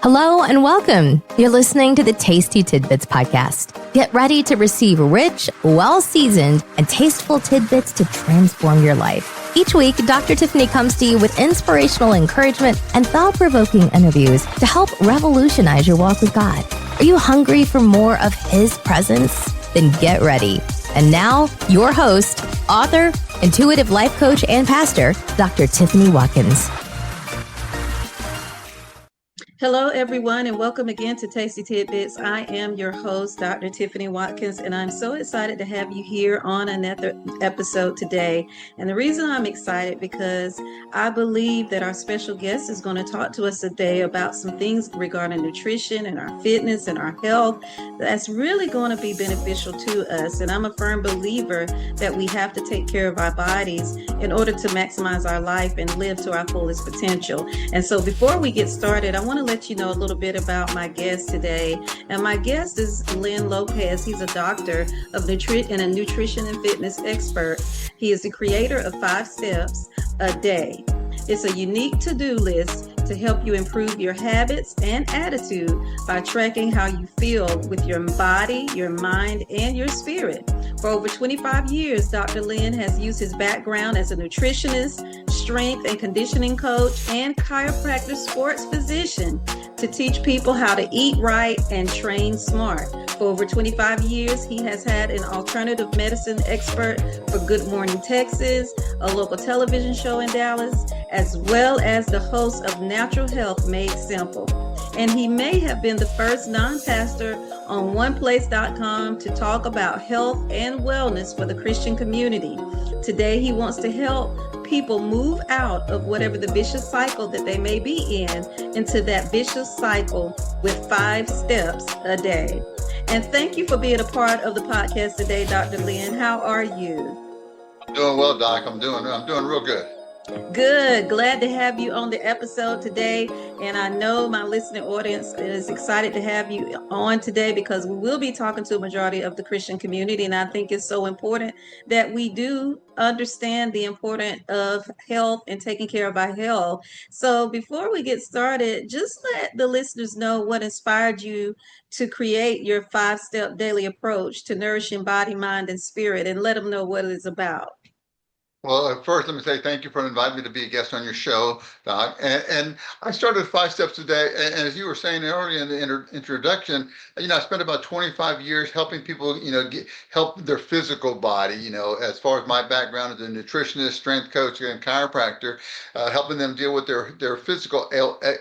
Hello and welcome. You're listening to the Tasty Tidbits podcast. Get ready to receive rich, well-seasoned, and tasteful tidbits to transform your life. Each week, Dr. Tiffany comes to you with inspirational encouragement and thought-provoking interviews to help revolutionize your walk with God. Are you hungry for more of His presence? Then get ready. And now, your host, author, intuitive life coach, and pastor, Dr. Tiffany Watkins. Hello, everyone, and welcome again to Tasty Tidbits. I am your host, Dr. Tiffany Watkins, and I'm so excited to have you here on another episode today. And the reason I'm excited because I believe that our special guest is going to talk to us today about some things regarding nutrition and our fitness and our health that's really going to be beneficial to us. And I'm a firm believer that we have to take care of our bodies in order to maximize our life and live to our fullest potential. And so before we get started, I want to let you know a little bit about my guest today. And my guest is Lopez. He's a doctor of and a nutrition and fitness expert. He is the creator of 5 Steps a Day. It's a unique to-do list to help you improve your habits and attitude by tracking how you feel with your body, your mind, and your spirit. For over 25 years, Dr. Lin has used his background as a nutritionist, strength and conditioning coach, and chiropractor sports physician to teach people how to eat right and train smart. For over 25 years, he has had an alternative medicine expert for Good Morning Texas, a local television show in Dallas, as well as the host of Natural Health Made Simple. And he may have been the first non-pastor on oneplace.com to talk about health and wellness for the Christian community. Today, he wants to help people move out of whatever the vicious cycle that they may be in into that vicious cycle with 5 steps a day. And thank you for being a part of the podcast today, Dr. Lin. How are you? I'm doing well, Doc. I'm doing real good. Good. Glad to have you on the episode today. And I know my listening audience is excited to have you on today because we will be talking to a majority of the Christian community. And I think it's so important that we do understand the importance of health and taking care of our health. So before we get started, just let the listeners know what inspired you to create your 5-step daily approach to nourishing body, mind, and spirit, and let them know what it's about. Well, first, let me say thank you for inviting me to be a guest on your show, Doc. And I started 5 Steps a Day. And as you were saying earlier in the introduction, I spent about 25 years helping people, help their physical body, as far as my background as a nutritionist, strength coach, and chiropractor, helping them deal with their physical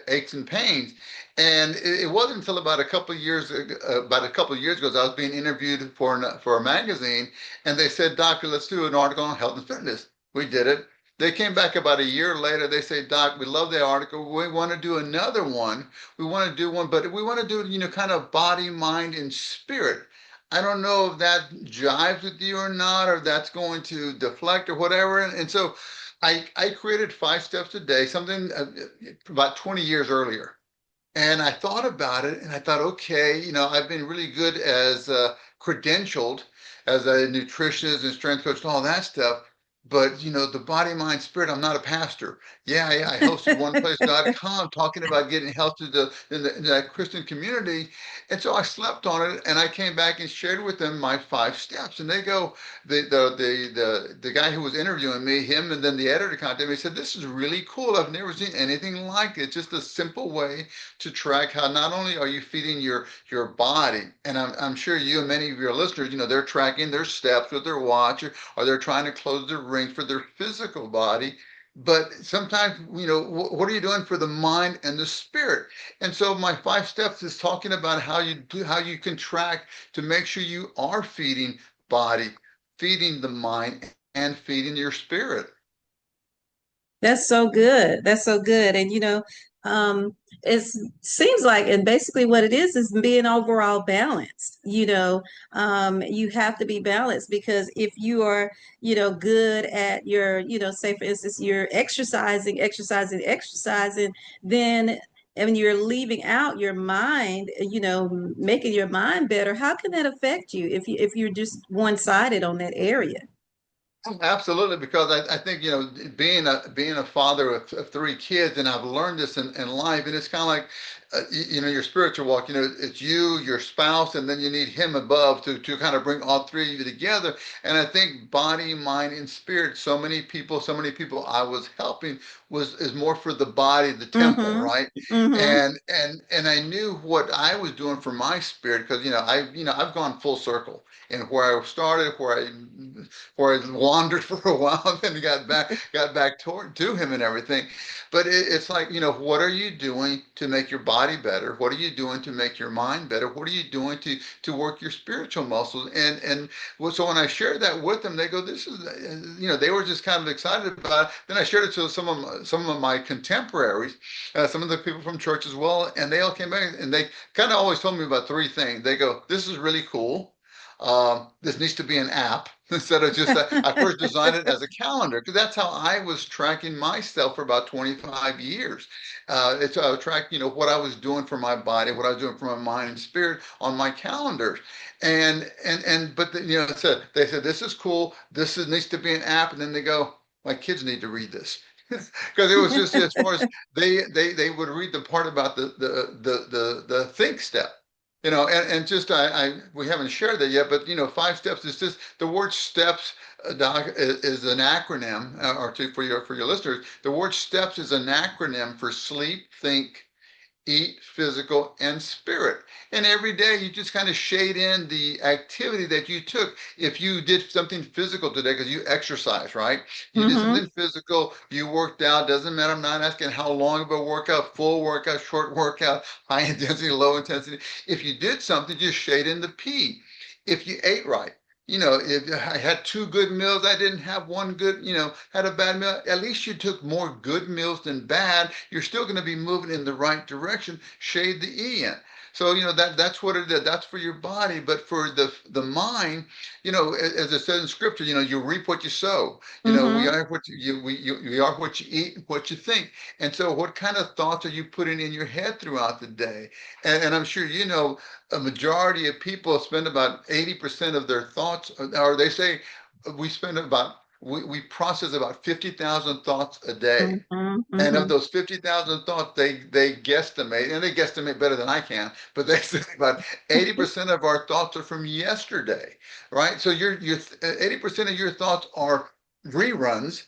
aches and pains. And it wasn't until about a couple of years ago, I was being interviewed for a magazine, and they said, "Doctor, let's do an article on health and fitness." We did it. They came back about a year later. They say, "Doc, we love the article. We want to do another one. We want to do one, but we want to do it, kind of body, mind, and spirit. I don't know if that jives with you or not, or that's going to deflect or whatever." And so I created 5 Steps a Day, something about 20 years earlier. And I thought about it and I thought, okay, I've been really good as credentialed as a nutritionist and strength coach and all that stuff. But, the body, mind, spirit, I'm not a pastor. Yeah, I hosted oneplace.com talking about getting health to in that Christian community. And so I slept on it and I came back and shared with them my 5 steps. And they go, the guy who was interviewing me, him and then the editor contacted me, he said, "This is really cool. I've never seen anything like it. Just a simple way to track how not only are you feeding your body," and I'm sure you and many of your listeners, they're tracking their steps with their watch or they're trying to close their rings for their physical body. But sometimes, what are you doing for the mind and the spirit? And so my 5 steps is talking about how you can track to make sure you are feeding body, feeding the mind, and feeding your spirit. That's so good. That's so good. And, it seems like, and basically what it is being overall balanced. You have to be balanced because if you are, good at your, say for instance, you're exercising, then and you're leaving out your mind, making your mind better, how can that affect you if you're just one-sided on that area? Absolutely, because I think being a father of 3 kids, and I've learned this in life, and it's kind of like your spiritual walk, it's you, your spouse, and then you need him above to kind of bring all three of you together. And I think body, mind, and spirit, so many people I was helping is more for the body, the temple, Mm-hmm. right? Mm-hmm. And I knew what I was doing for my spirit because I've gone full circle and where I started, where I wandered for a while, then got back to him and everything. But it's like, what are you doing to make your body better? What are you doing to make your mind better? What are you doing to work your spiritual muscles? So when I shared that with them, they go, "This is," they were just kind of excited about it. Then I shared it to some of my contemporaries, some of the people from church as well, and they all came back and they kind of always told me about three things. They go, "This is really cool. This needs to be an app." Instead of just that, I first designed it as a calendar because that's how I was tracking myself for about 25 years. It's track, what I was doing for my body, what I was doing for my mind and spirit on my calendars. But they said this is cool. Needs to be an app, and then they go, my kids need to read this. Because it was just as far as they would read the part about the think step, and just we haven't shared that yet, but 5 steps is just the word steps. Doc, is an acronym, for your listeners. The word steps is an acronym for sleep, think, eat, physical, and spirit. And every day you just kind of shade in the activity that you took. If you did something physical today, because you exercise, right? You did Mm-hmm. something physical, you worked out, doesn't matter. I'm not asking how long of a workout, full workout, short workout, high intensity, low intensity. If you did something, just shade in the P. If you ate right, if I had two good meals, I didn't have one good, had a bad meal. At least you took more good meals than bad. You're still going to be moving in the right direction. Shade the E in. So that's what it is. That's for your body, but for the mind, as it says in scripture, you reap what you sow. We Mm-hmm. are what we are what you eat, what you think. And so, what kind of thoughts are you putting in your head throughout the day? And I'm sure a majority of people spend about 80% of their thoughts, or they say we spend about we process about 50,000 thoughts a day. Mm-hmm. And of Mm-hmm. those 50,000 thoughts, they guesstimate, and they guesstimate better than I can, but they say about 80% of our thoughts are from yesterday, right? So your 80% of your thoughts are reruns,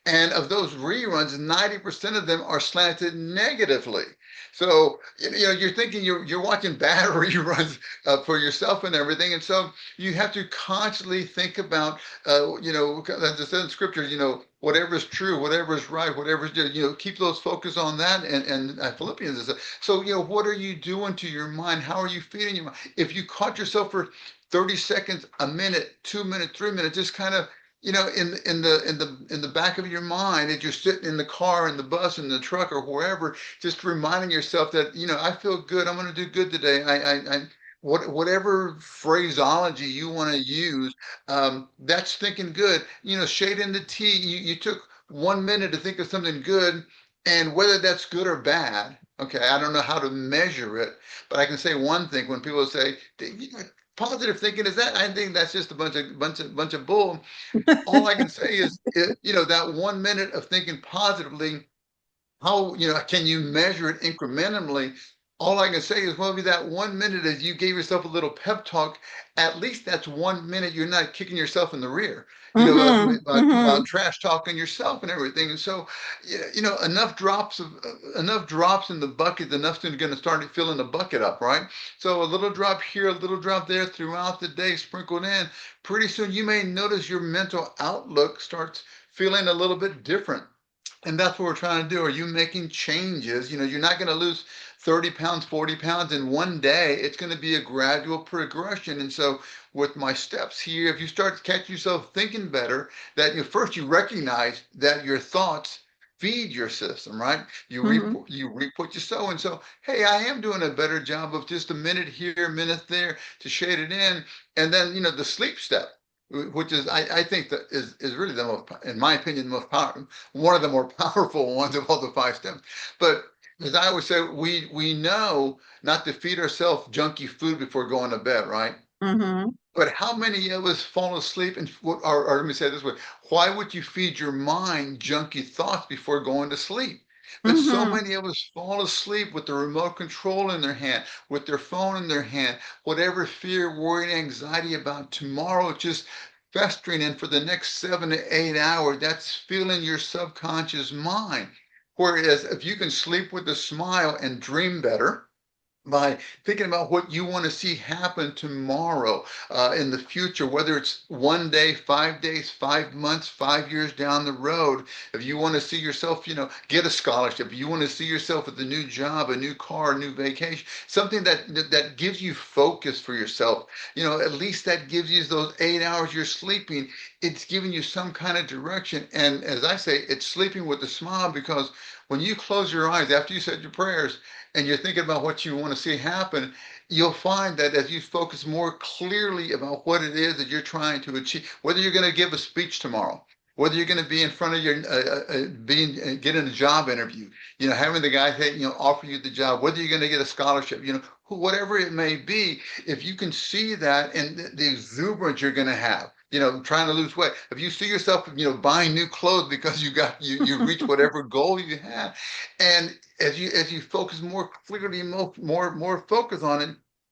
and of those reruns, 90% of them are slanted negatively. So you're thinking you're watching bad reruns for yourself and everything, and so you have to constantly think about, as it says in scripture, whatever is true, whatever is right, whatever is, keep those focus on that. And Philippians is so. What are you doing to your mind? How are you feeding your mind? If you caught yourself for 30 seconds, a minute, 2 minutes, 3 minutes, just kind of in the back of your mind as you're sitting in the car, in the bus, in the truck, or wherever, just reminding yourself that I feel good. I'm going to do good today. Whatever phraseology you want to use, that's thinking good. Shade in the T. You took 1 minute to think of something good, and whether that's good or bad. Okay, I don't know how to measure it, but I can say one thing. When people say, positive thinking is that, I think that's just a bunch of bull. All I can say is, that 1 minute of thinking positively, how, can you measure it incrementally? All I can say is, well, maybe that 1 minute as you gave yourself a little pep talk, at least that's 1 minute you're not kicking yourself in the rear, Mm-hmm. about trash talking yourself and everything. And so, enough drops in the bucket, enough's going to start filling the bucket up, right? So a little drop here, a little drop there throughout the day, sprinkled in. Pretty soon you may notice your mental outlook starts feeling a little bit different. And that's what we're trying to do. Are you making changes? You're not going to lose 30 pounds, 40 pounds in one day. It's going to be a gradual progression. And so, with my steps here, if you start to catch yourself thinking better, that first you recognize that your thoughts feed your system, right? Mm-hmm. You reap what you sow. And so, hey, I am doing a better job of just a minute here, a minute there to shade it in. And then, the sleep step, which is I think that is really the most, in my opinion, the most powerful, one of the more powerful ones of all the 5 steps. But as I always say, we know not to feed ourselves junky food before going to bed, right? Mm-hmm. But how many of us fall asleep and, or let me say it this way, why would you feed your mind junky thoughts before going to sleep? But so Mm-hmm. many of us fall asleep with the remote control in their hand, with their phone in their hand, whatever fear, worry, and anxiety about tomorrow just festering in for the next 7 to 8 hours. That's filling your subconscious mind. Whereas if you can sleep with a smile and dream better, by thinking about what you want to see happen tomorrow, in the future, whether it's one day, 5 days, 5 months, 5 years down the road. If you want to see yourself, get a scholarship, if you want to see yourself with a new job, a new car, a new vacation, something that gives you focus for yourself. At least that gives you those 8 hours you're sleeping. It's giving you some kind of direction. And as I say, it's sleeping with a smile, because when you close your eyes after you said your prayers and you're thinking about what you want to see happen, you'll find that as you focus more clearly about what it is that you're trying to achieve, whether you're going to give a speech tomorrow, whether you're going to be in front of your getting a job interview, having the guy say, offer you the job, whether you're going to get a scholarship, whatever it may be, if you can see that and the exuberance you're going to have, trying to lose weight. If you see yourself, buying new clothes because you reach whatever goal you have, and as you focus more clearly, more focus on it,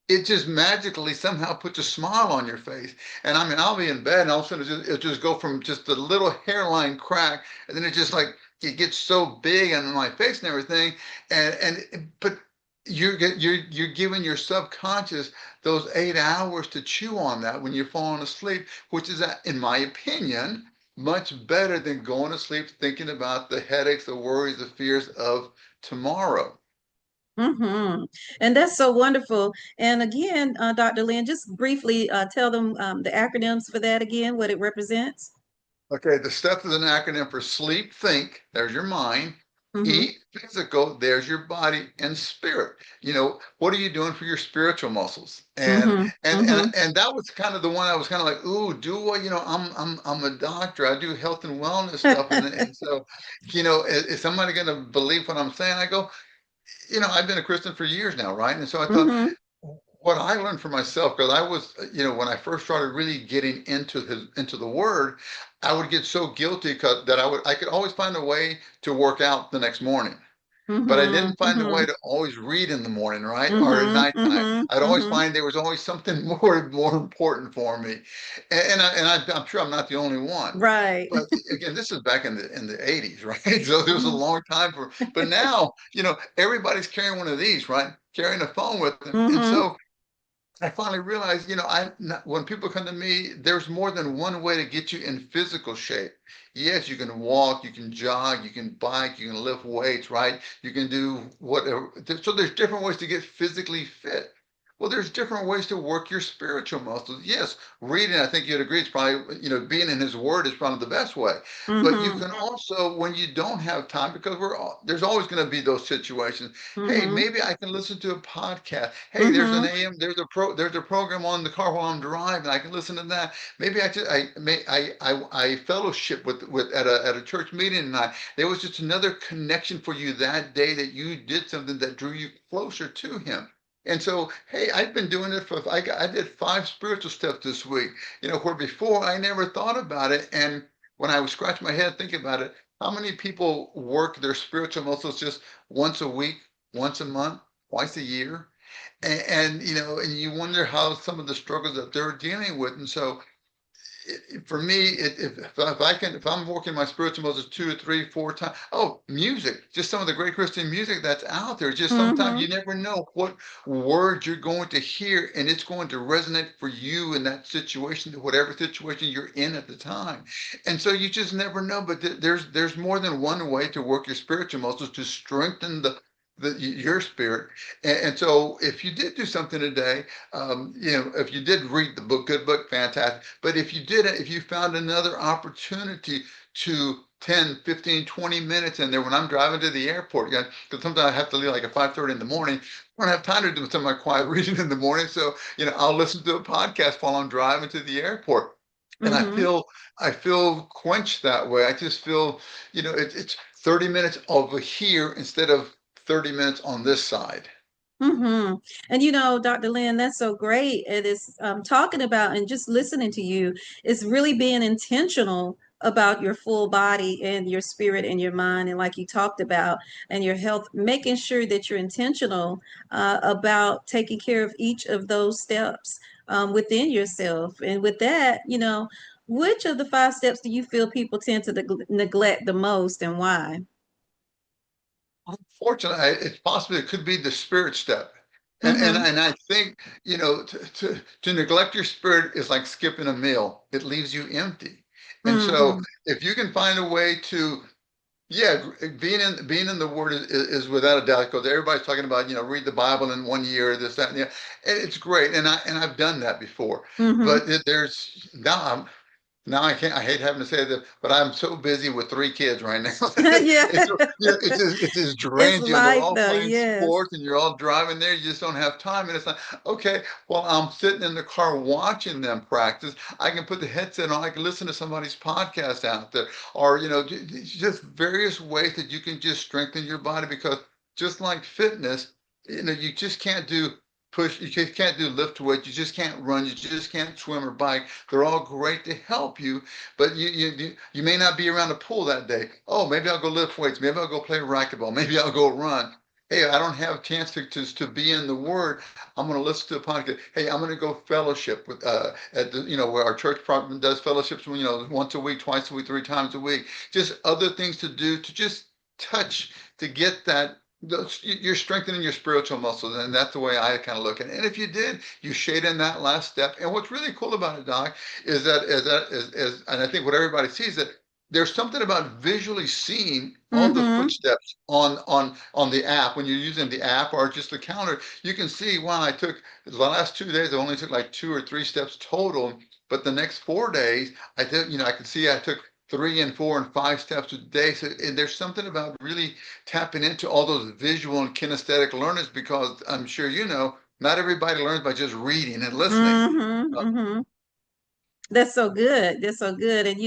it just magically somehow puts a smile on your face. And I mean, I'll be in bed and all of a sudden it'll just go from just a little hairline crack, and then it just like it gets so big on my face and everything. But you're giving your subconscious those 8 hours to chew on that when you're falling asleep, which is, in my opinion, much better than going to sleep thinking about the headaches, the worries, the fears of tomorrow. Mm-hmm. And that's so wonderful. And again, Dr. Lynn, just briefly tell them the acronyms for that again, what it represents. Okay, the STEP is an acronym for sleep, think, there's your mind, Mm-hmm. eat, physical, there's your body, and spirit. What are you doing for your spiritual muscles? And Mm-hmm. and and Mm-hmm. and that was kind of the one I was kind of like, ooh, do I, I'm a doctor, I do health and wellness stuff, and so, is somebody going to believe what I'm saying? I go, I've been a Christian for years now, right? And so I thought, Mm-hmm. what I learned for myself, because I was, when I first started really getting into the word, I would get so guilty that I could always find a way to work out the next morning. But I Mm-hmm. didn't find a way Mm-hmm. to always read in the morning, right? Or at Mm-hmm. nighttime. Mm-hmm. I'd always Mm-hmm. find there was always something more important for me. I'm sure I'm not the only one. Right. But again, this is back in the 80s, right? So there was a long time but now, everybody's carrying one of these, right? Carrying a phone with them. And Mm-hmm. so I finally realized, when people come to me, there's more than one way to get you in physical shape. Yes, you can walk, you can jog, you can bike, you can lift weights, right? You can do whatever. So there's different ways to get physically fit. Well, there's different ways to work your spiritual muscles. Yes, reading, I think you'd agree, it's probably, being in his word is probably the best way. But you Mm-hmm. can also, when you don't have time, because there's always going to be those situations. Hey, Mm-hmm. maybe I can listen to a podcast. Hey, there's an Mm-hmm. AM, there's a program on the car while I'm driving. I can listen to that. Maybe I fellowship with at a church meeting tonight. There was just another connection for you that day that you did something that drew you closer to him. And so, hey, I've been doing it I did 5 spiritual steps this week, where before I never thought about it. And when I would scratch my head thinking about it, how many people work their spiritual muscles just once a week, once a month, twice a year? And you wonder how some of the struggles that they're dealing with. And so, for me, if I'm working my spiritual muscles 2 or 3, 4 times, oh, music, just some of the great Christian music that's out there. Just sometimes Mm-hmm. you never know what words you're going to hear, and it's going to resonate for you in that situation, whatever situation you're in at the time. And so you just never know. But there's more than one way to work your spiritual muscles to strengthen your spirit. And so if you did do something today, if you did read the book, good book, fantastic. But if you didn't, if you found another opportunity to 10, 15, 20 minutes in there when I'm driving to the airport, because sometimes I have to leave like at 5:30 in the morning. I don't have time to do some of my quiet reading in the morning. So, I'll listen to a podcast while I'm driving to the airport. And I Mm-hmm. feel I feel quenched that way. I just feel, it's 30 minutes over here instead of 30 minutes on this side. Mm-hmm. And Dr. Lynn, that's so great. It is talking about and just listening to you is really being intentional about your full body and your spirit and your mind, and like you talked about, and your health, making sure that you're intentional about taking care of each of those steps within yourself. And with that, which of the 5 steps do you feel people tend to neglect the most, and why? Unfortunately, it's possible it could be the spirit step. And and Mm-hmm. and I think, to neglect your spirit is like skipping a meal. It leaves you empty. And so Mm-hmm. if you can find a way to, yeah, being in the Word is without a doubt, because everybody's talking about, read the Bible in one year, this, that, and the other. And it's great. And I've done that before. Mm-hmm. But there's now I can't. I hate having to say this, but I'm so busy with 3 kids right now. Yeah. It's it just It's drains you, and they're life all though, playing yes. sports, and you're all driving there. You just don't have time, and it's like, okay, well, I'm sitting in the car watching them practice. I can put the headset on. I can listen to somebody's podcast out there, or just various ways that you can just strengthen your body, because just like fitness, you just can't do push. You just can't do lift weight. You just can't run. You just can't swim or bike. They're all great to help you, but you may not be around the pool that day. Oh, maybe I'll go lift weights. Maybe I'll go play racquetball. Maybe I'll go run. Hey, I don't have a chance to be in the Word. I'm going to listen to a podcast. Hey, I'm going to go fellowship with at the where our church probably does fellowships. Once a week, twice a week, 3 times a week. Just other things to do to just touch to get that. You're strengthening your spiritual muscles, and that's the way I kind of look at it. And if you did, you shade in that last step. And what's really cool about it, Doc, and I think what everybody sees, that there's something about visually seeing all the Mm-hmm. footsteps on the app. When you're using the app or just the counter, you can see, wow, I took the last 2 days, I only took like 2 or 3 steps total, but the next 4 days, I did, I could see I took 3 and 4 and 5 steps a day. So there's something about really tapping into all those visual and kinesthetic learners, because I'm sure not everybody learns by just reading and listening. Mm-hmm. Uh, Mm-hmm. That's so good. That's so good. And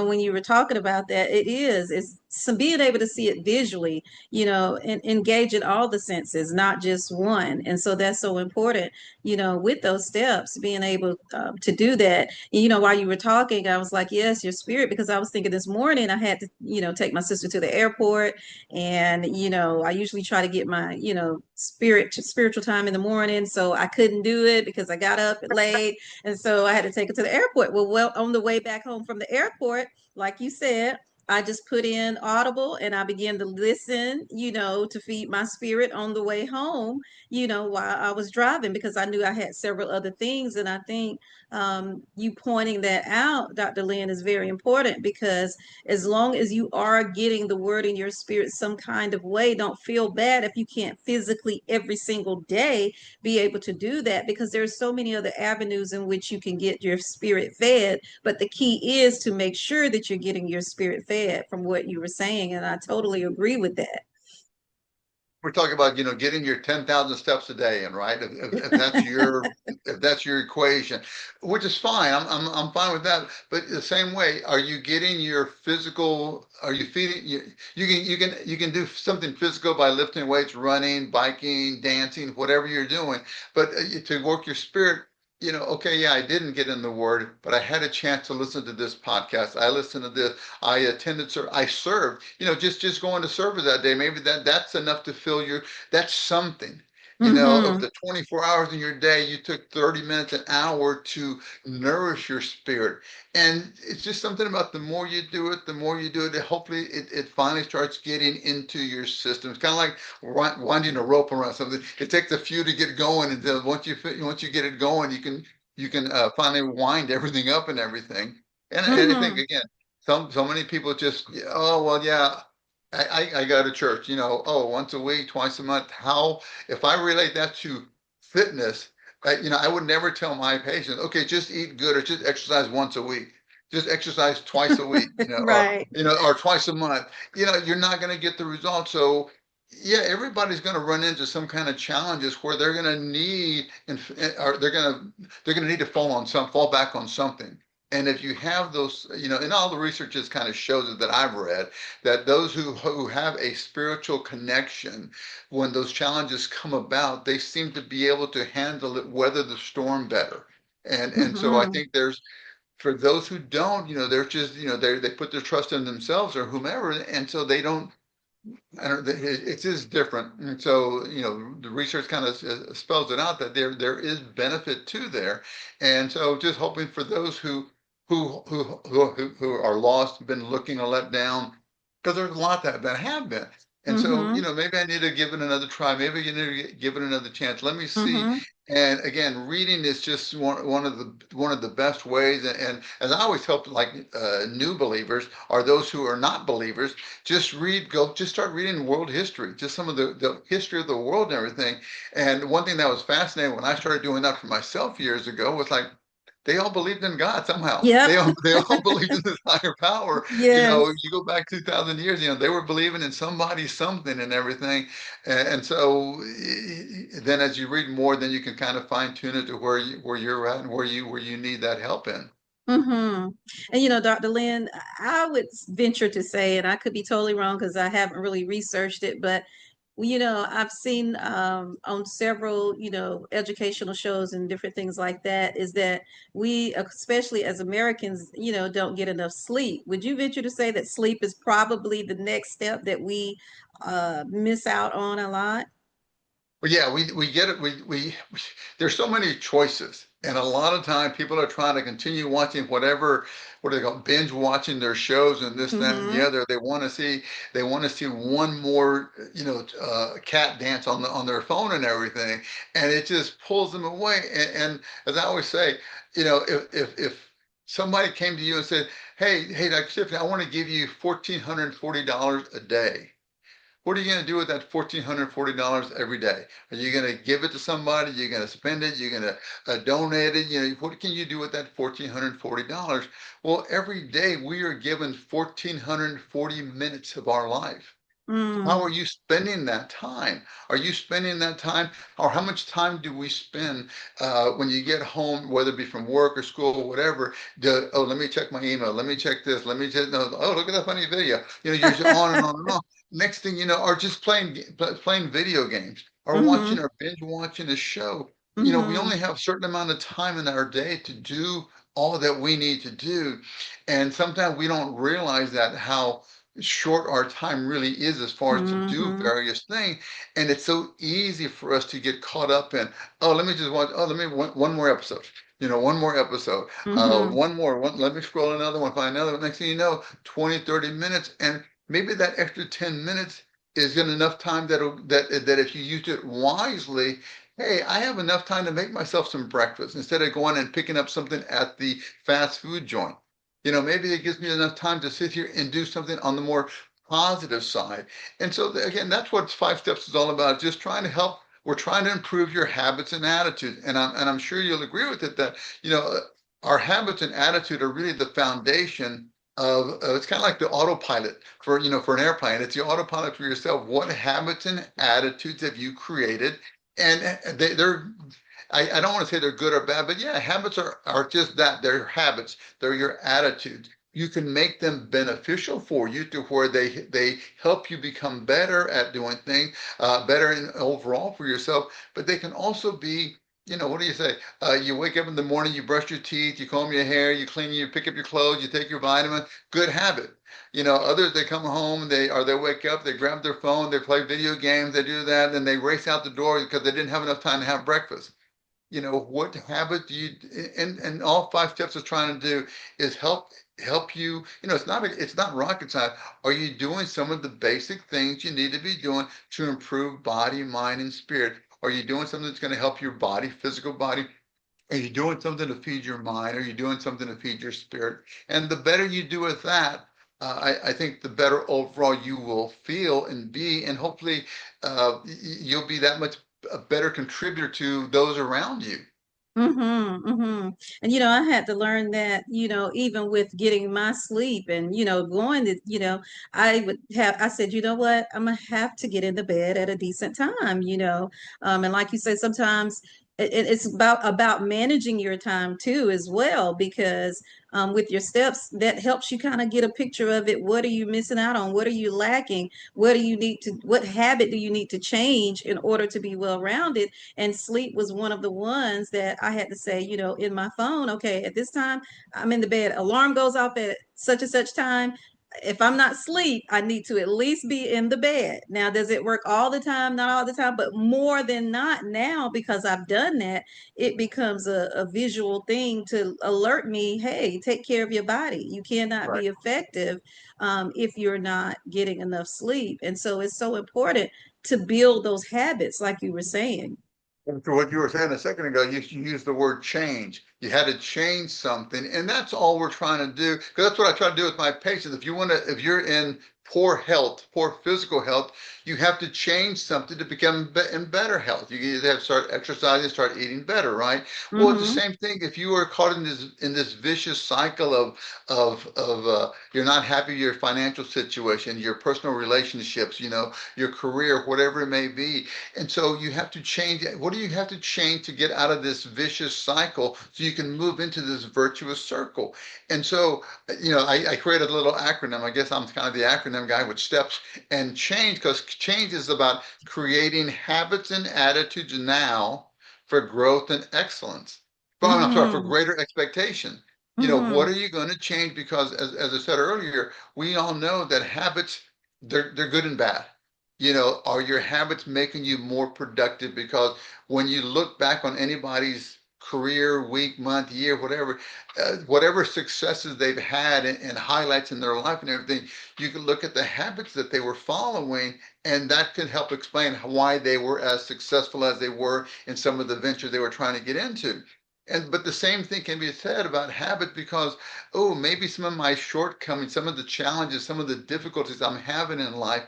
when you were talking about that, it's some being able to see it visually, and engage in all the senses, not just one. And so that's so important, with those steps, being able to do that. And, while you were talking, I was like, yes, your spirit, because I was thinking this morning I had to, take my sister to the airport, and I usually try to get my, spiritual time in the morning. So I couldn't do it because I got up late, and so I had to take it to the airport. Well, on the way back home from the airport, like you said, I just put in Audible and I began to listen, to feed my spirit on the way home, while I was driving, because I knew I had several other things. And I think you pointing that out, Dr. Lynn, is very important, because as long as you are getting the word in your spirit some kind of way, don't feel bad if you can't physically every single day be able to do that, because there's so many other avenues in which you can get your spirit fed. But the key is to make sure that you're getting your spirit fed, from what you were saying. And I totally agree with we're talking about getting your 10,000 steps a day in, right? If that's your equation, which is fine. I'm fine with that. But the same way, are you getting your physical? Are you feeding you? You can do something physical by lifting weights, running, biking, dancing, whatever you're doing. But to work your spirit, okay, yeah, I didn't get in the Word, but I had a chance to listen to this podcast. I listened to this. I attended, I served. Just going to service that day. Maybe that's enough to fill your. That's something. Of that. the 24 hours in your day, you took 30 minutes, an hour to nourish your spirit. And it's just something about the more you do it, hopefully it finally starts getting into your system. It's kind of like winding a rope around something. It takes a few to get going, and then once you get it going, you can finally wind everything up and everything. And I think Mm-hmm. again, so many people just, oh well, yeah, I go to church, oh, once a week, twice a month. How, if I relate that to fitness, I would never tell my patients, okay, just eat good or just exercise once a week, just exercise twice a week, Right. or twice a month. You're not going to get the results. So yeah, everybody's going to run into some kind of challenges where they're going to need, or they're going to need to fall back on something. And if you have those, and all the research just kind of shows it that I've read, that those who have a spiritual connection, when those challenges come about, they seem to be able to handle it, weather the storm better. And so I Mm-hmm. think there's for those who don't, they're just, they put their trust in themselves or whomever, and so they don't. I don't. It is different, and so the research kind of spells it out that there is benefit to there, and so just hoping for those who are lost, been looking or let down, because there's a lot that have been. And so, Mm-hmm. maybe I need to give it another try. Maybe you need to give it another chance. Let me see. Mm-hmm. And again, reading is just one of the best ways. And as I always help, like new believers or those who are not believers, just start reading world history, just some of the history of the world and everything. And one thing that was fascinating when I started doing that for myself years ago was like, they all believed in God somehow. Yep. They all believed in this higher power. Yes. You go back 2,000 years, they were believing in somebody, something, and everything. And so then, as you read more, then you can kind of fine tune it to where you're at and where you need that help in. Mm-hmm. And Dr. Lynn, I would venture to say, and I could be totally wrong because I haven't really researched it, but I've seen on several, educational shows and different things like that, is that we, especially as Americans, don't get enough sleep. Would you venture to say that sleep is probably the next step that we miss out on a lot? Well, yeah, we get it. There's so many choices, and a lot of time people are trying to continue watching what do they call binge watching their shows and this, that, and the Mm-hmm. other. They want to see one more, cat dance on their phone and everything, and it just pulls them away. And as I always say, if somebody came to you and said, "Hey, Dr. Tiffany, I want to give you $1,440 a day." What are you going to do with that $1,440 every day? Are you going to give it to somebody? You're going to spend it? You're going to donate it? What can you do with that $1,440? Well, every day we are given 1,440 minutes of our life. How Mm. are you spending that time? Are you spending that time, or how much time do we spend when you get home, whether it be from work or school or whatever? Let me check my email. Let me check this. Let me just, no, oh, look at that funny video. You're just on and on and on. Next thing you know, or just playing video games or watching Mm-hmm. or binge watching a show. We Mm-hmm. only have a certain amount of time in our day to do all that we need to do. And sometimes we don't realize that how short our time really is as far as to do Mm-hmm. various things. And it's so easy for us to get caught up in, oh, let me just watch, oh, let me one more episode. One more episode, Mm-hmm. let me scroll another one, find another one. Next thing you know, 20, 30 minutes. And maybe that extra 10 minutes is good enough time that if you use it wisely, hey, I have enough time to make myself some breakfast instead of going and picking up something at the fast food joint. Maybe it gives me enough time to sit here and do something on the more positive side. And so, again, that's what Five Steps is all about, just trying to help. We're trying to improve your habits and attitudes. And I'm sure you'll agree with it that, you know, our habits and attitude are really the foundation of, it's kind of like the autopilot for an airplane. It's the autopilot for yourself. What habits and attitudes have you created? And I don't want to say they're good or bad, but yeah, habits are just that. They're habits. They're your attitudes. You can make them beneficial for you to where they help you become better at doing things, better in overall for yourself. But they can also be, what do you say? You wake up in the morning, you brush your teeth, you comb your hair, you clean, you pick up your clothes, you take your vitamin. Good habit. Others they come home, they wake up, they grab their phone, they play video games, they do that, and they race out the door because they didn't have enough time to have breakfast. What habit do you, and all five steps is trying to do is help you. It's not rocket science. Are you doing some of the basic things you need to be doing to improve body, mind, and spirit? Are you doing something that's going to help your body, physical body? Are you doing something to feed your mind? Are you doing something to feed your spirit? And the better you do with that, I think the better overall you will feel and be, and hopefully you'll be that much a better contributor to those around you. Mm-hmm, mm-hmm. And I had to learn that, even with getting my sleep and, going to, I said, you know what, I'm gonna have to get into bed at a decent time, and like you said, sometimes it's about managing your time too as well, because with your steps, that helps you kind of get a picture of it. What are you missing out on? What are you lacking? What habit do you need to change in order to be well rounded? And sleep was one of the ones that I had to say, in my phone, okay, at this time I'm in the bed, alarm goes off at such and such time. If I'm not asleep, I need to at least be in the bed. Now, does it work all the time? Not all the time, but more than not now, because I've done that, it becomes a visual thing to alert me, hey, take care of your body. You cannot Right. be effective if you're not getting enough sleep. And so it's so important to build those habits, like you were saying. And to what you were saying a second ago, you used the word change. You had to change something, and that's all we're trying to do. Because that's what I try to do with my patients. If you're in poor health, poor physical health, you have to change something to become in better health. You either have to start exercising, start eating better, right? Well, it's the Mm-hmm. same thing if you are caught in this vicious cycle of you're not happy with your financial situation, your personal relationships, your career, whatever it may be. And so you have to change. What do you have to change to get out of this vicious cycle so you can move into this virtuous circle? And so, I created a little acronym. I guess I'm kind of the acronym guy with steps and change, because change is about creating habits and attitudes now for growth and excellence. Well, I'm sorry, for Mm-hmm. greater expectation. What Mm-hmm. are you going to change? Because as I said earlier, we all know that habits, they're good and bad. Are your habits making you more productive? Because when you look back on anybody's career, week, month, year, whatever successes they've had and highlights in their life and everything, you can look at the habits that they were following, and that can help explain why they were as successful as they were in some of the ventures they were trying to get into. But the same thing can be said about habit, because maybe some of my shortcomings, some of the challenges, some of the difficulties I'm having in life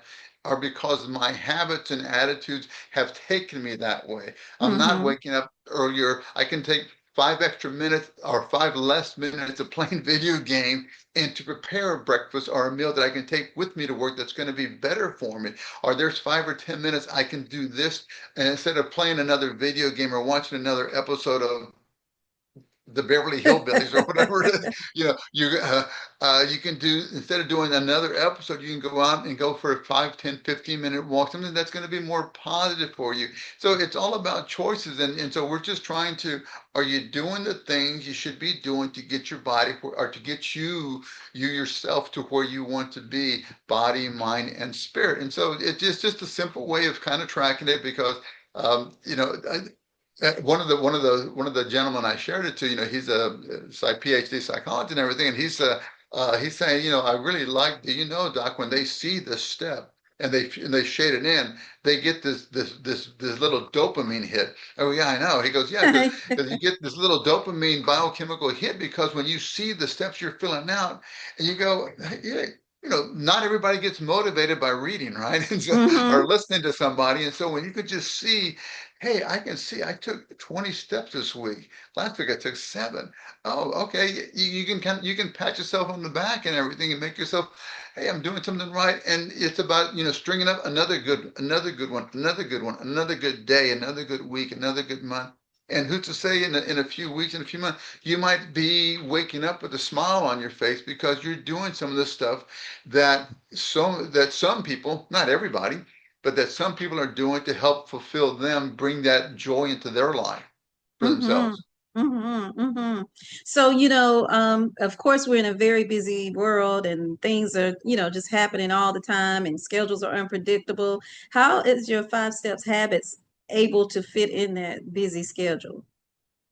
are because my habits and attitudes have taken me that way. I'm not Mm-hmm. waking up earlier. I can take 5 extra minutes or 5 less minutes of playing video game and to prepare a breakfast or a meal that I can take with me to work that's going to be better for me. Or there's 5 or 10 minutes I can do this, and instead of playing another video game or watching another episode of the Beverly Hillbillies or whatever it is, you can do, instead of doing another episode, you can go out and go for a 5, 10, 15 minute walk, something that's going to be more positive for you. So it's all about choices. And so we're just trying to, are you doing the things you should be doing to get your body or to get you yourself to where you want to be, body, mind, and spirit? And so it's just a simple way of kind of tracking it, because one of the gentlemen I shared it to, he's a PhD psychologist and everything, and he's saying, I really like, do you know, Doc, when they see this step and they shade it in, they get this little dopamine hit. Oh yeah, I know. He goes, yeah, because you get this little dopamine biochemical hit, because when you see the steps you're filling out, and you go, yeah. Not everybody gets motivated by reading, right? And so, or Mm-hmm. listening to somebody. And so when you could just see, hey, I can see I took 20 steps this week. Last week I took 7. Oh, okay. You can pat yourself on the back and everything and make yourself, hey, I'm doing something right. And it's about, stringing up another good one, another good one, another good day, another good week, another good month. And who's to say in a few weeks, in a few months, you might be waking up with a smile on your face because you're doing some of this stuff that some people, not everybody, but that some people are doing to help fulfill them, bring that joy into their life for Mm-hmm. themselves. Mm-hmm. Mm-hmm. So, of course, we're in a very busy world and things are, just happening all the time and schedules are unpredictable. How is your 5 steps habits able to fit in that busy schedule?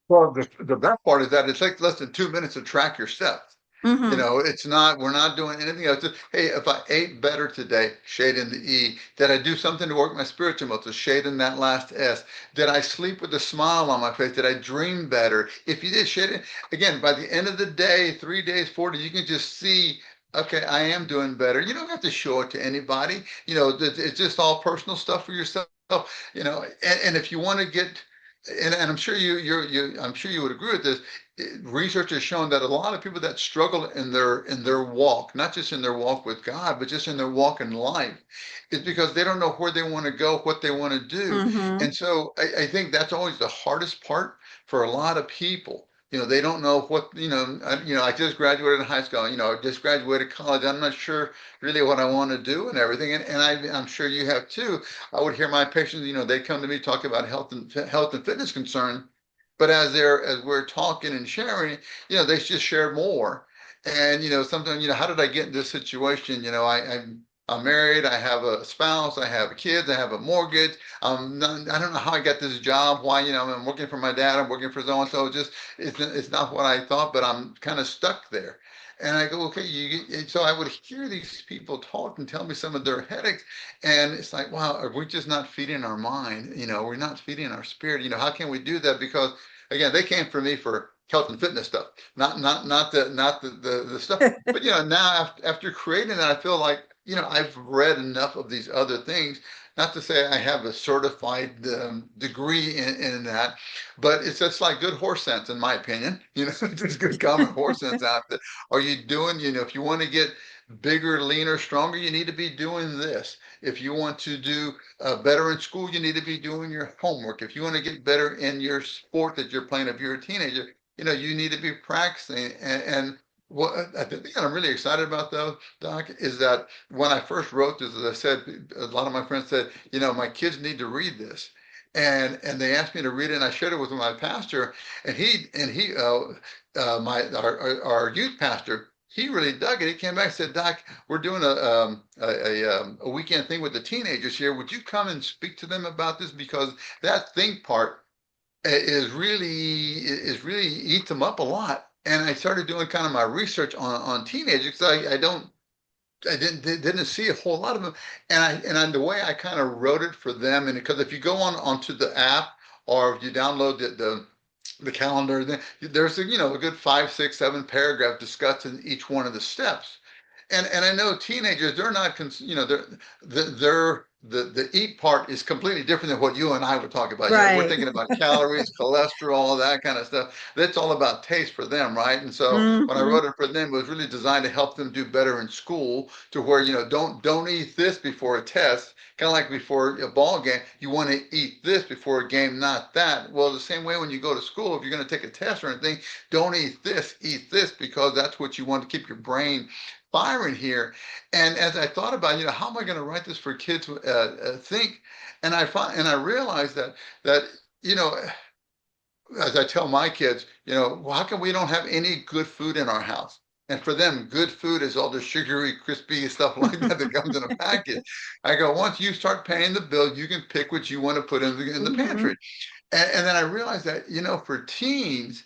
Well, the best part is that it takes less than 2 minutes to track your steps. Mm-hmm. We're not doing anything else. Hey, if I ate better today, shade in the E. Did I do something to work my spiritual muscles? Shade in that last S. Did I sleep with a smile on my face? Did I dream better? If you did, shade it. Again, by the end of the day, 3 days, 4 days, you can just see, okay, I am doing better. You don't have to show it to anybody. It's just all personal stuff for yourself. And if you want to get and I'm sure I'm sure you would agree with this. Research has shown that a lot of people that struggle in their walk, not just in their walk with God, but just in their walk in life, is because they don't know where they want to go, what they want to do. Mm-hmm. And so I think that's always the hardest part for a lot of people. They don't know what, I just graduated high school, I just graduated college. I'm not sure really what I want to do and everything. I'm sure you have too. I would hear my patients, they come to me talking about health and fitness concern, but as we're talking and sharing, they just share more. And sometimes, how did I get in this situation? I'm married, I have a spouse, I have kids, I have a mortgage. I don't know how I got this job. Why, I'm working for my dad, I'm working for so and so. Just it's not what I thought, but I'm kind of stuck there. And I go, okay, so I would hear these people talk and tell me some of their headaches. And it's like, wow, are we just not feeding our mind? We're not feeding our spirit. How can we do that? Because again, they came for me for health and fitness stuff, not the stuff. But now after creating that, I feel like I've read enough of these other things. Not to say I have a certified degree in that, but it's just like good horse sense, in my opinion. Just good common horse sense out there. Are you doing, if you want to get bigger, leaner, stronger, you need to be doing this. If you want to do better in school, you need to be doing your homework. If you want to get better in your sport that you're playing, if you're a teenager, you need to be practicing. And what I think I'm really excited about, though, Doc, is that when I first wrote this, as I said, a lot of my friends said, my kids need to read this. And they asked me to read it, and I shared it with my pastor, and he our youth pastor, he really dug it. He came back and said, Doc, we're doing a weekend thing with the teenagers here. Would you come and speak to them about this? Because that think part is really eats them up a lot. And I started doing kind of my research on teenagers. I didn't see a whole lot of them, and the way I kind of wrote it for them, and because if you go onto the app or if you download the calendar, then there's a good 5, 6, 7 paragraph discussing each one of the steps. And I know teenagers, they're not, the eat part is completely different than what you and I would talk about. We're Right. thinking about calories, cholesterol, all that kind of stuff. That's all about taste for them, right? And so when I Mm-hmm. wrote it for them, it was really designed to help them do better in school, to where, don't eat this before a test. Kind of like before a ball game, you want to eat this before a game, not that. Well, the same way when you go to school, if you're going to take a test or anything, don't eat this, because that's what you want to keep your brain firing here. And as I thought about, how am I going to write this for kids think? And I realized that you know, as I tell my kids, well, how come we don't have any good food in our house? And for them, good food is all the sugary, crispy stuff like that that comes in a package. I go, once you start paying the bill, you can pick what you want to put in the Mm-hmm. pantry. And then I realized that, for teens,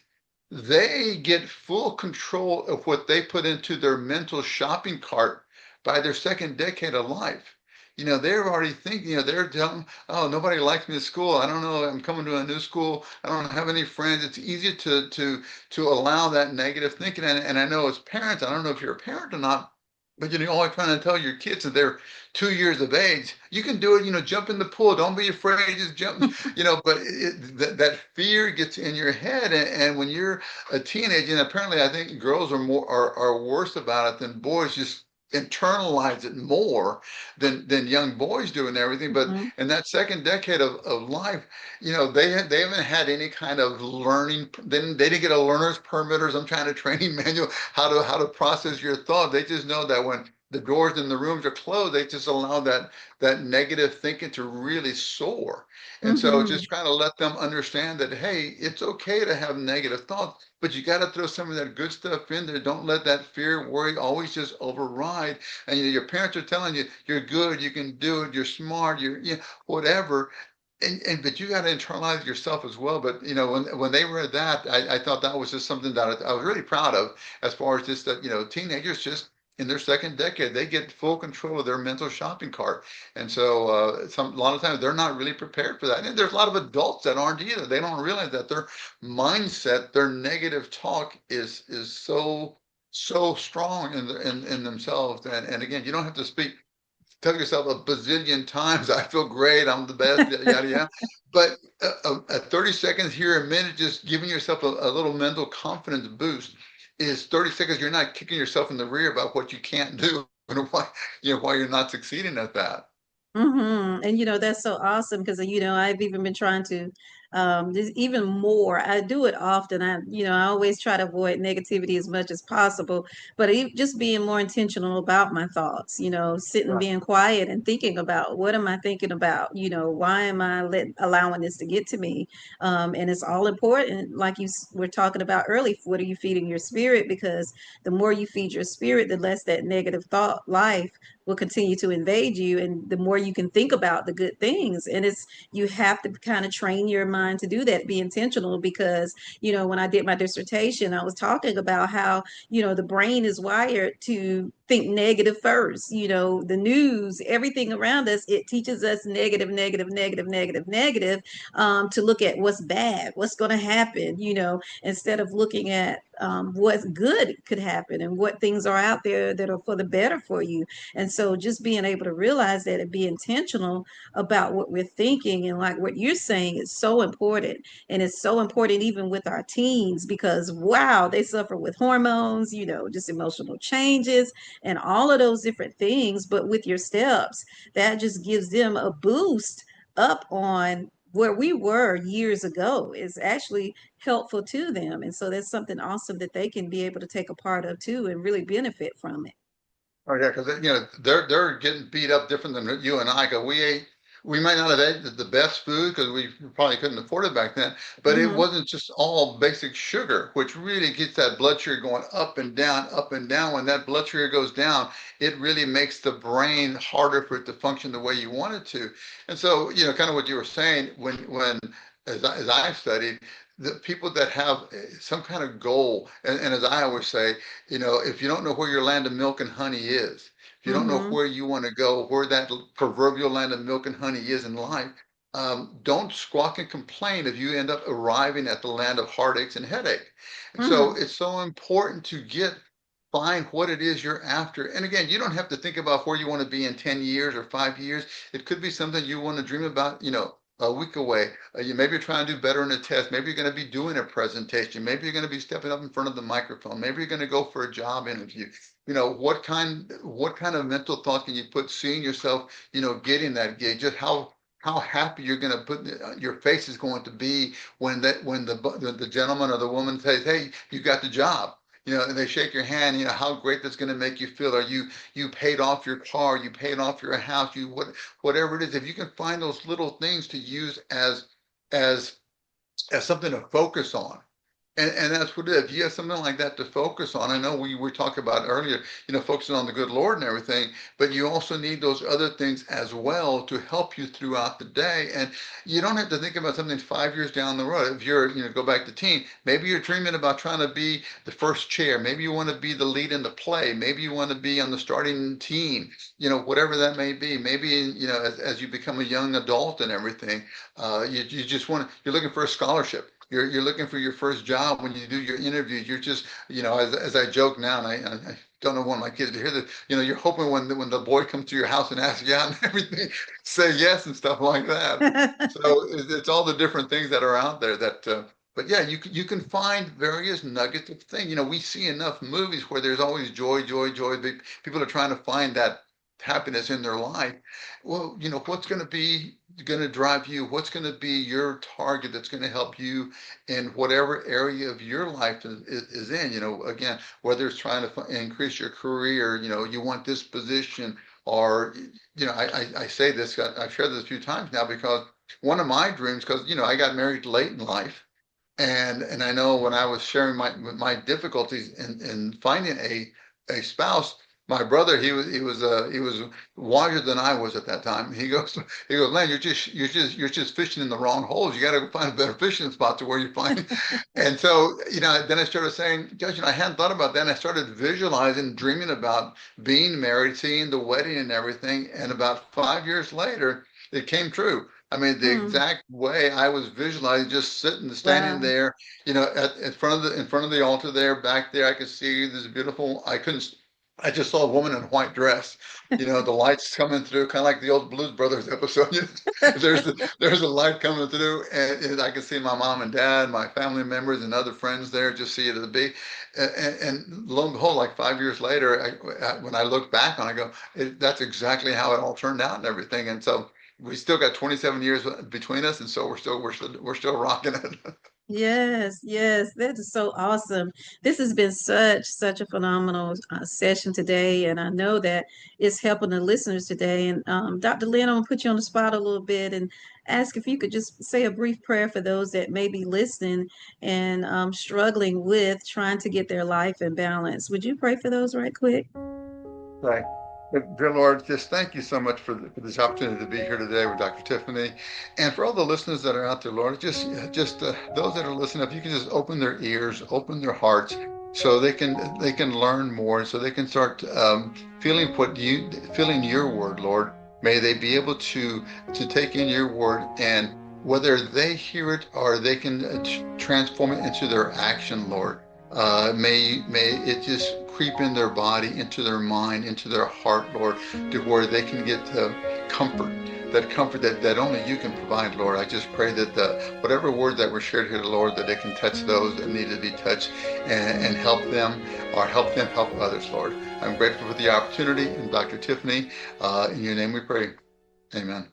they get full control of what they put into their mental shopping cart by their second decade of life. They're already thinking, they're telling, oh, nobody likes me at school. I don't know. I'm coming to a new school. I don't have any friends. It's easy to allow that negative thinking. And I know as parents, I don't know if you're a parent or not, but you're always trying to tell your kids that they're 2 years of age, you can do it, jump in the pool. Don't be afraid, just jump, but that fear gets in your head. And when you're a teenager, and apparently I think girls are worse about it than boys, just internalize it more than young boys do and everything. But Mm-hmm. in that second decade of life, they haven't had any kind of learning. They didn't get a learner's permit or some kind of training manual how to process your thought. They just know that when the doors in the rooms are closed, they just allow that negative thinking to really soar. And so Mm-hmm. just trying to let them understand that, hey, it's okay to have negative thoughts, but you got to throw some of that good stuff in there. Don't let that fear, worry always just override. And your parents are telling you you're good, you can do it, you're smart, whatever. But you got to internalize yourself as well. But when they read that, I thought that was just something that I was really proud of, as far as just that teenagers just in their second decade, they get full control of their mental shopping cart. And so a lot of times they're not really prepared for that. And there's a lot of adults that aren't either. They don't realize that their mindset, their negative talk is so strong in themselves. And again, you don't have to speak tell yourself a bazillion times, I feel great, I'm the best, yada, yada. But at 30 seconds here, a minute, just giving yourself a little mental confidence boost is 30 seconds. You're not kicking yourself in the rear about what you can't do and why, why you're not succeeding at that. And that's so awesome because I've even been trying to there's even more. I do it often. I always try to avoid negativity as much as possible, but just being more intentional about my thoughts, sitting, Right. being quiet and thinking about what am I thinking about? Why am I allowing this to get to me? And it's all important, like were talking about early. What are you feeding your spirit? Because the more you feed your spirit, the less that negative thought life will continue to invade you, and the more you can think about the good things. And you have to kind of train your mind to do that, be intentional, because when I did my dissertation, I was talking about how the brain is wired to think negative first. The news, everything around us, it teaches us negative, negative, negative, negative, negative, to look at what's bad, what's going to happen, instead of looking at what's good could happen and what things are out there that are for the better for you. And so just being able to realize that and be intentional about what we're thinking, and like what you're saying, is so important. And it's so important even with our teens, because wow, they suffer with hormones, just emotional changes and all of those different things. But with your steps, that just gives them a boost up on where we were years ago. Is actually helpful to them. And so that's something awesome that they can be able to take a part of too and really benefit from it. Oh yeah, because they're getting beat up different than you and I. Because we might not have ate the best food because we probably couldn't afford it back then. But it Hmm. wasn't just all basic sugar, which really gets that blood sugar going up and down, up and down. When that blood sugar goes down, it really makes the brain harder for it to function the way you want it to. And so, kind of what you were saying when as I studied, the people that have some kind of goal, and as I always say, if you don't know where your land of milk and honey is, if you don't know Hmm. where you want to go, where that proverbial land of milk and honey is in life, don't squawk and complain if you end up arriving at the land of heartaches and headache. And so Hmm. it's so important to find what it is you're after. And again, you don't have to think about where you want to be in 10 years or 5 years. It could be something you want to dream about, a week away. Maybe you're trying to do better in a test. Maybe you're going to be doing a presentation. Maybe you're going to be stepping up in front of the microphone. Maybe you're going to go for a job interview. What kind of mental thought can you put seeing yourself, getting that gig? Just how happy you're going to put your face is going to be when the gentleman or the woman says, "Hey, you got the job." And they shake your hand, how great that's going to make you feel. Or you paid off your car, you paid off your house, whatever it is. If you can find those little things to use as as something to focus on. And that's what it is. If you have something like that to focus on, I know we were talking about earlier, focusing on the good Lord and everything, but you also need those other things as well to help you throughout the day. And you don't have to think about something 5 years down the road. If you're, go back to teen, maybe you're dreaming about trying to be the first chair. Maybe you want to be the lead in the play. Maybe you want to be on the starting team, whatever that may be. Maybe, as you become a young adult and everything, you just you're looking for a scholarship. You're looking for your first job when you do your interviews. You're just, as I joke now, and I don't know want my kids to hear this, you're hoping when the boy comes to your house and asks you out and everything, say yes and stuff like that. So it's all the different things that are out there that, but yeah, you can find various nuggets of things. We see enough movies where there's always joy, joy, joy. People are trying to find that happiness in their life. Well, what's going to drive you? What's going to be your target that's going to help you in whatever area of your life is in? Again, whether it's trying to increase your career, you want this position, or I say this, I've shared this a few times now, because one of my dreams, because I got married late in life, and I know when I was sharing my difficulties in finding a spouse, my brother, he was wiser than I was at that time. He goes, "Man, you're just fishing in the wrong holes. You got to find a better fishing spot to where you find." And so, then I started saying, "Gosh, I hadn't thought about that." And I started visualizing, dreaming about being married, seeing the wedding and everything. And about 5 years later, it came true. I mean, the Hmm. exact way I was visualizing, just standing Wow. there, in front of the altar there, back there, I could see this beautiful. I couldn't. I just saw a woman in a white dress, the lights coming through, kind of like the old Blues Brothers episode. There's a light coming through, and I can see my mom and dad, my family members, and other friends there. Just see it as a big, and lo and behold, like 5 years later, when I look back on, it, I go, that's exactly how it all turned out and everything. And so we still got 27 years between us, and so we're still rocking it. Yes, yes, that is so awesome. This has been such a phenomenal session today, and I know that it's helping the listeners today. And Dr. Lynn, I'm gonna put you on the spot a little bit and ask if you could just say a brief prayer for those that may be listening and struggling with trying to get their life in balance. Would you pray for those right quick? Right. Dear Lord, just thank you so much for this opportunity to be here today with Dr. Tiffany, and for all the listeners that are out there, Lord. Just those that are listening, if you can just open their ears, open their hearts, so they can learn more, so they can start feeling your word, Lord. May they be able to take in your word, and whether they hear it or they can transform it into their action, Lord. May it just creep in their body, into their mind, into their heart, Lord, to where they can get comfort that only you can provide, Lord. I just pray that whatever word that were shared here, Lord, that it can touch those that need to be touched and help them, or help them help others, Lord. I'm grateful for the opportunity, and Dr. Tiffany, in your name we pray. Amen.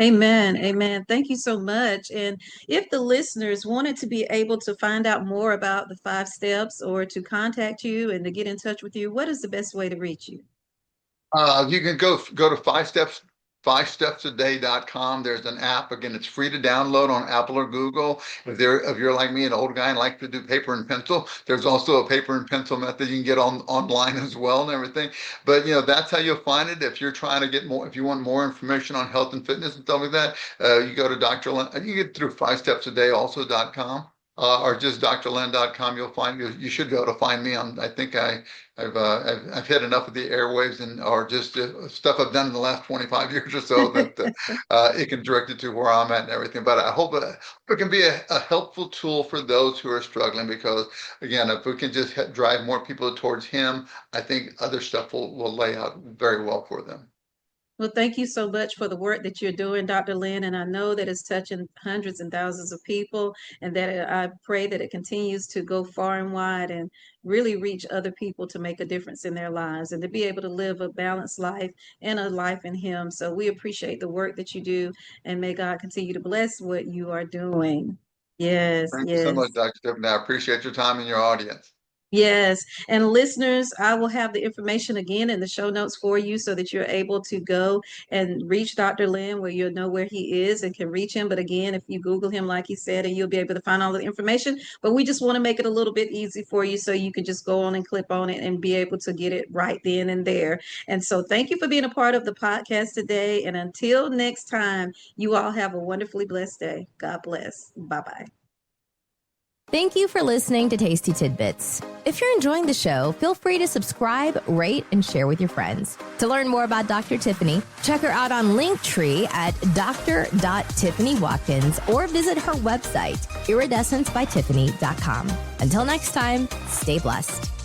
Amen. Amen. Thank you so much. And if the listeners wanted to be able to find out more about the 5 steps or to contact you and to get in touch with you, what is the best way to reach you? You can go to 5stepsaday.com. There's an app. Again, it's free to download on Apple or Google. If you're like me, an old guy and like to do paper and pencil, there's also a paper and pencil method you can get online as well and everything. But that's how you'll find it. If you're trying to get more, if you want more information on health and fitness and stuff like that, you go to Dr. Len. You can get through 5stepsaday.com. Or just drlen.com. You should be able to find me on. I think I've hit enough of the airwaves or just stuff I've done in the last 25 years or so that it can direct it to where I'm at and everything. But I hope it can be a helpful tool for those who are struggling, because again, if we can just drive more people towards him, I think other stuff will lay out very well for them. Well, thank you so much for the work that you're doing, Dr. Lynn. And I know that it's touching hundreds and thousands of people, and that I pray that it continues to go far and wide and really reach other people to make a difference in their lives and to be able to live a balanced life and a life in him. So we appreciate the work that you do, and may God continue to bless what you are doing. Yes, Thank you so much, yes. Dr. Tiffany. I appreciate your time and your audience. Yes. And listeners, I will have the information again in the show notes for you so that you're able to go and reach Dr. Lynn, where you'll know where he is and can reach him. But again, if you Google him, like he said, and you'll be able to find all the information. But we just want to make it a little bit easy for you so you can just go on and click on it and be able to get it right then and there. And so thank you for being a part of the podcast today. And until next time, you all have a wonderfully blessed day. God bless. Bye-bye. Thank you for listening to Tasty Tidbits. If you're enjoying the show, feel free to subscribe, rate, and share with your friends. To learn more about Dr. Tiffany, check her out on Linktree at dr.tiffanywatkins or visit her website, iridescencebytiffany.com. Until next time, stay blessed.